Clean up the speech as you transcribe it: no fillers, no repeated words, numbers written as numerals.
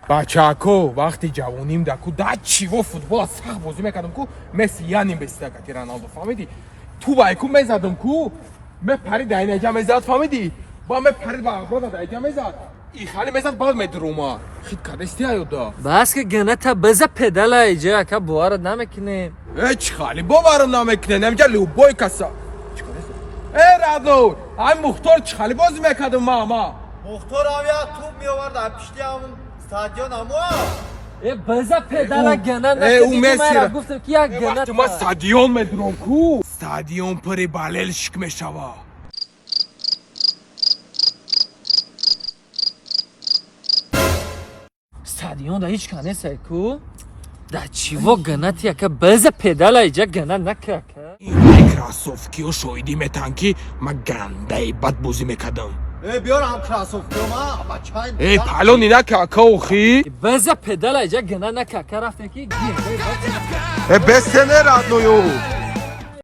бачаако вақти ҷавоним даку да чиво футбола сахт бозӣ мекардам ку месси яним бестакати роналдо фаҳмидӣ ту байку мезадам ку ме пари дайнаҷа мезад фаҳмидӣ ба ме пари ба бода дайҷа мезад и хали мезад баъд медурума хит кадести аёда бас ки гната беза педала иҷа ака боварат намекунем чи хали боварам намекунем намҷа любой каса раднур ай мухтор чи хали бозӣ мекардам мама Muhtar abi ya top mi var da pişti amın stadyon ama. беза педала гана ӯ Месси ра. гуфтам ки як вақти ма стадион медурам ку стадион пури балел шик мешава стадион да ҳеч канесай ку да чиво ганати ака беза педала иҷа гана накака инай красовкиҳо шоҳидӣ метаҳанд ки ма гандаи бад бозӣ мекардам Biyor am krasovki ama çay. паҳлон инака ака охӣ беза педала иҷа гана накака рафте ки бестене раднӯю